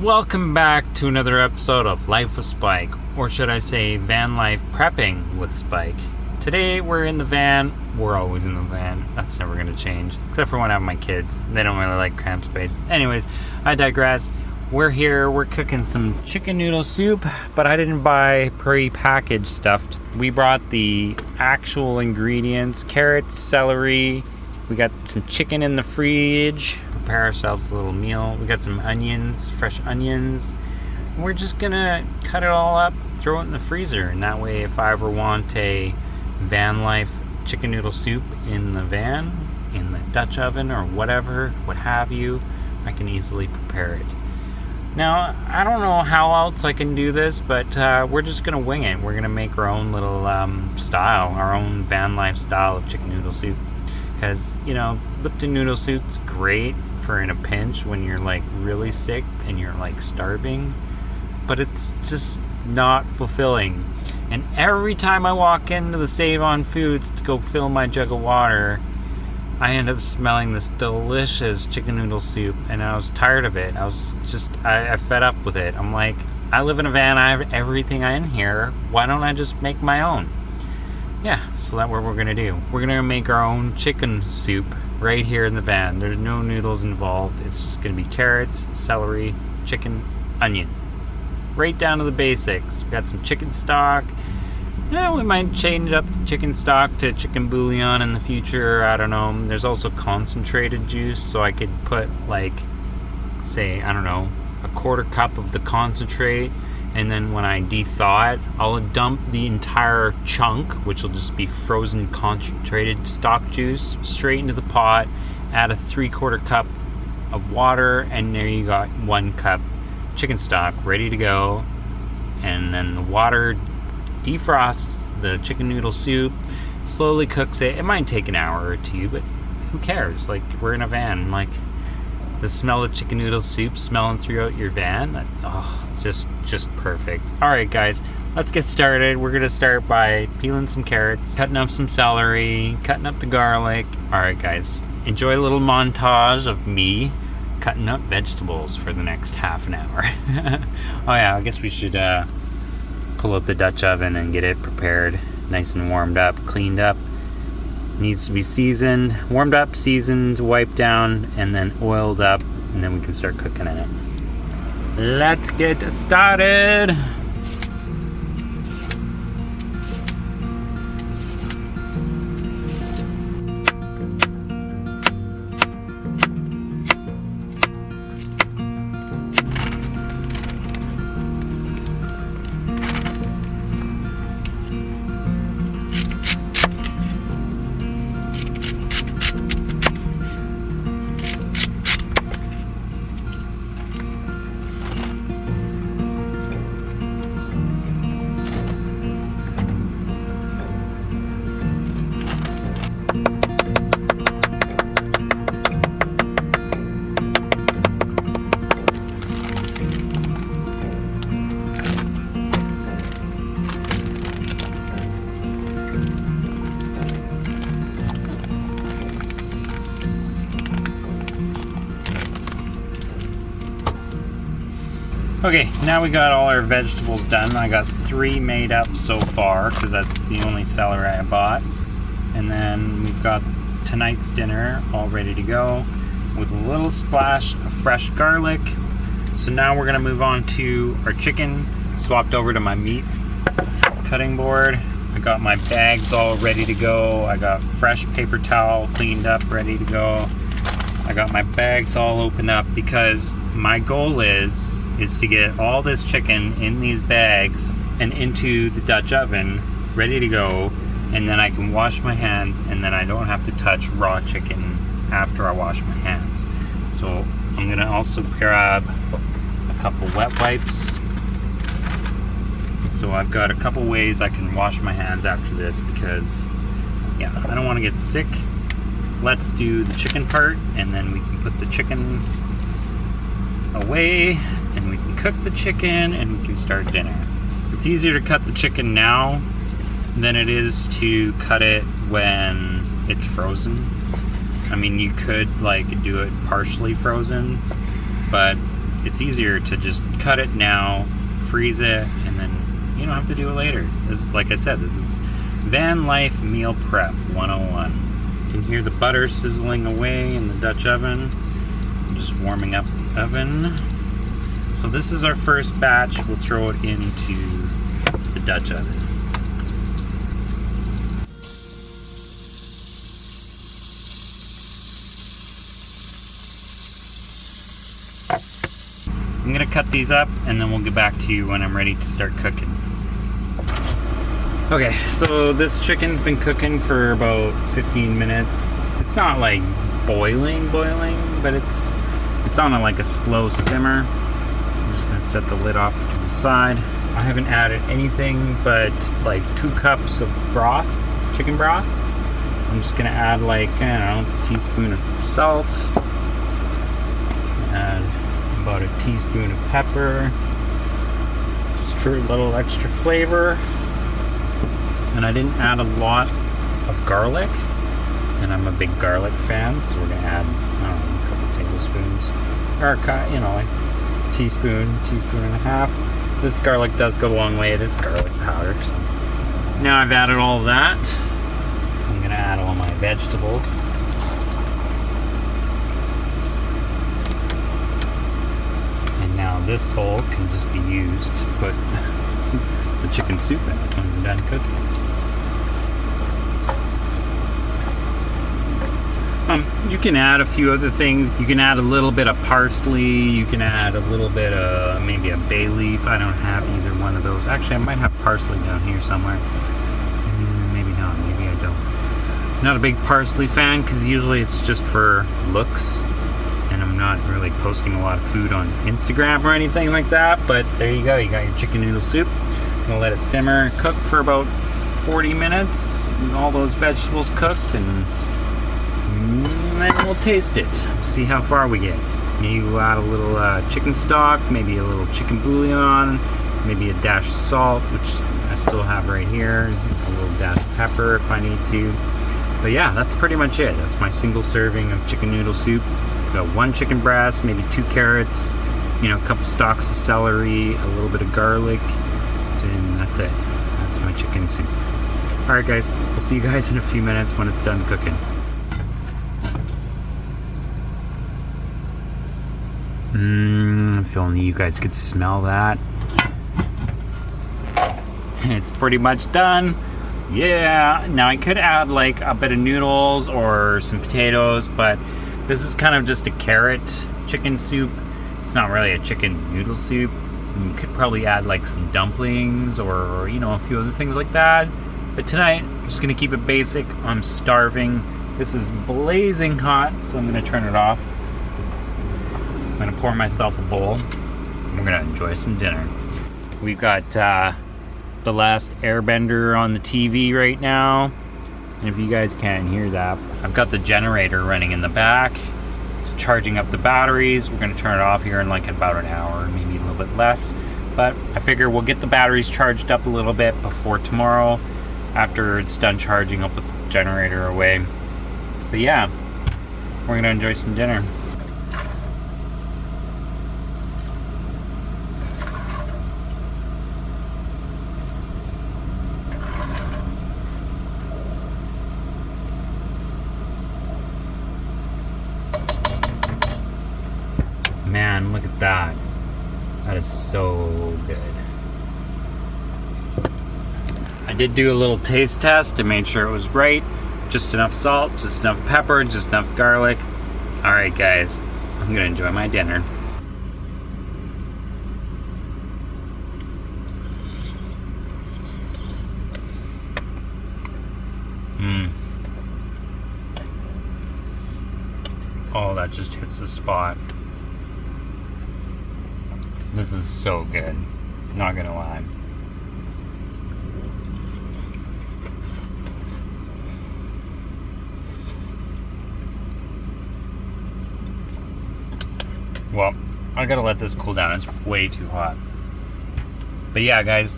Welcome back to another episode of Life with Spike, or should I say van life prepping with Spike. Today we're in the van. We're always in the van. That's never going to change, except for when I have my kids. They don't really like cramped spaces. Anyways, I digress. We're here. We're cooking some chicken noodle soup, but I didn't buy pre-packaged stuff. We brought the actual ingredients: carrots, celery. We got some chicken in the fridge. Prepare ourselves a little meal. We got some onions, fresh onions. We're just gonna cut it all up, throw it in the freezer, and that way if I ever want a van life chicken noodle soup in the van, in the Dutch oven or whatever, what have you, I can easily prepare it. Now, I don't know how else I can do this, but we're just gonna wing it. We're gonna make our own little style, our own van life style of chicken noodle soup. Because, you know, Lipton noodle soup's great for in a pinch when you're like really sick and you're like starving, but it's just not fulfilling. And every time I walk into the Save on Foods to go fill my jug of water, I end up smelling this delicious chicken noodle soup, and I was tired of it. I fed up with it. I'm like, I live in a van, I have everything in here, why don't I just make my own? Yeah, so that's what we're gonna do. We're gonna make our own chicken soup right here in the van. There's no noodles involved. It's just gonna be carrots, celery, chicken, onion. Right down to the basics. We got some chicken stock. Yeah, we might change up the chicken stock to chicken bouillon in the future. I don't know. There's also concentrated juice, so I could put like, say, I don't know, a quarter cup of the concentrate. And then when I de-thaw it, I'll dump the entire chunk, which will just be frozen concentrated stock juice, straight into the pot, add a 3/4 cup of water, and there you got 1 cup chicken stock ready to go. And then the water defrosts the chicken noodle soup, slowly cooks it. It might take an hour or two, but who cares? Like, we're in a van. Like, the smell of chicken noodle soup smelling throughout your van, it's just perfect. All right, guys, let's get started. We're gonna start by peeling some carrots, cutting up some celery, cutting up the garlic. All right, guys, enjoy a little montage of me cutting up vegetables for the next half an hour. Oh yeah, I guess we should pull out the Dutch oven and get it prepared, nice and warmed up, cleaned up. Needs to be seasoned, warmed up, seasoned, wiped down, and then oiled up, and then we can start cooking in it. Let's get started. Okay, now we got all our vegetables done. I got 3 made up so far because that's the only celery I bought. And then we've got tonight's dinner all ready to go with a little splash of fresh garlic. So now we're gonna move on to our chicken. Swapped over to my meat cutting board. I got my bags all ready to go. I got fresh paper towel cleaned up, ready to go. I got my bags all opened up because my goal is to get all this chicken in these bags and into the Dutch oven, ready to go, and then I can wash my hands, and then I don't have to touch raw chicken after I wash my hands. So I'm gonna also grab a couple wet wipes. So I've got a couple ways I can wash my hands after this because, yeah, I don't want to get sick. Let's do the chicken part, and then we can put the chicken away, and we can cook the chicken, and we can start dinner. It's easier to cut the chicken now than it is to cut it when it's frozen. I mean, you could like do it partially frozen, but it's easier to just cut it now, freeze it, and then you don't have to do it later. This, like I said, this is Vanlife Meal Prep 101. You can hear the butter sizzling away in the Dutch oven. I'm just warming up the oven. So this is our first batch. We'll throw it into the Dutch oven. I'm gonna cut these up and then we'll get back to you when I'm ready to start cooking. Okay, so this chicken's been cooking for about 15 minutes. It's not like boiling, but it's on like a slow simmer. I'm just gonna set the lid off to the side. I haven't added anything but like 2 cups of broth, chicken broth. I'm just gonna add like, I don't know, a teaspoon of salt. Add about a teaspoon of pepper, just for a little extra flavor. And I didn't add a lot of garlic, and I'm a big garlic fan, so we're gonna add, I don't know, a couple tablespoons, or you know, like teaspoon and a half. This garlic does go a long way. It is garlic powder. So now I've added all of that. I'm gonna add all my vegetables. Now this bowl can just be used to put the chicken soup in it when we're done cooking. You can add a few other things. You can add a little bit of parsley. You can add a little bit of maybe a bay leaf. I don't have either one of those. Actually, I might have parsley down here somewhere. Maybe not. Maybe I don't. Not a big parsley fan because usually it's just for looks. And I'm not really posting a lot of food on Instagram or anything like that, but there you go. You got your chicken noodle soup. I'm gonna let it simmer, cook for about 40 minutes. All those vegetables cooked, and then we'll taste it. See how far we get. Maybe we'll add a little chicken stock, maybe a little chicken bouillon, maybe a dash of salt, which I still have right here. A little dash of pepper if I need to. But yeah, that's pretty much it. That's my single serving of chicken noodle soup. Got 1 chicken breast, maybe 2 carrots, you know, a couple stalks of celery, a little bit of garlic, and that's it. That's my chicken soup. Alright guys, we'll see you guys in a few minutes when it's done cooking. I'm feeling you guys could smell that. It's pretty much done. Yeah, now I could add like a bit of noodles or some potatoes, but this is kind of just a carrot chicken soup. It's not really a chicken noodle soup. You could probably add like some dumplings or, you know, a few other things like that. But tonight, I'm just gonna keep it basic. I'm starving. This is blazing hot, so I'm gonna turn it off. I'm gonna pour myself a bowl. We're gonna enjoy some dinner. We've got The Last Airbender on the TV right now. And if you guys can't hear that, I've got the generator running in the back. It's charging up the batteries. We're gonna turn it off here in like about an hour, maybe a little bit less. But I figure we'll get the batteries charged up a little bit before tomorrow. After it's done charging, I'll put the generator away. But yeah, we're gonna enjoy some dinner. Man, look at that. That is so good. I did do a little taste test and made sure it was right. Just enough salt, just enough pepper, just enough garlic. Alright guys, I'm gonna enjoy my dinner. Oh, that just hits the spot. This is so good. Not gonna lie. Well, I gotta let this cool down. It's way too hot. But yeah, guys,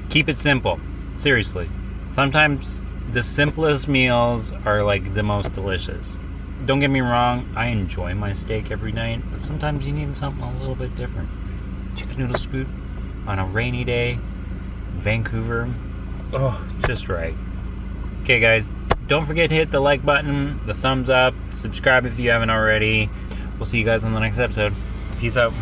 keep it simple. Seriously. Sometimes the simplest meals are like the most delicious. don't get me wrong, I enjoy my steak every night, but sometimes you need something a little bit different. Chicken noodle soup on a rainy day, Vancouver. Oh, just right. Okay, guys, don't forget to hit the like button, the thumbs up, subscribe if you haven't already. We'll see you guys on the next episode. Peace out.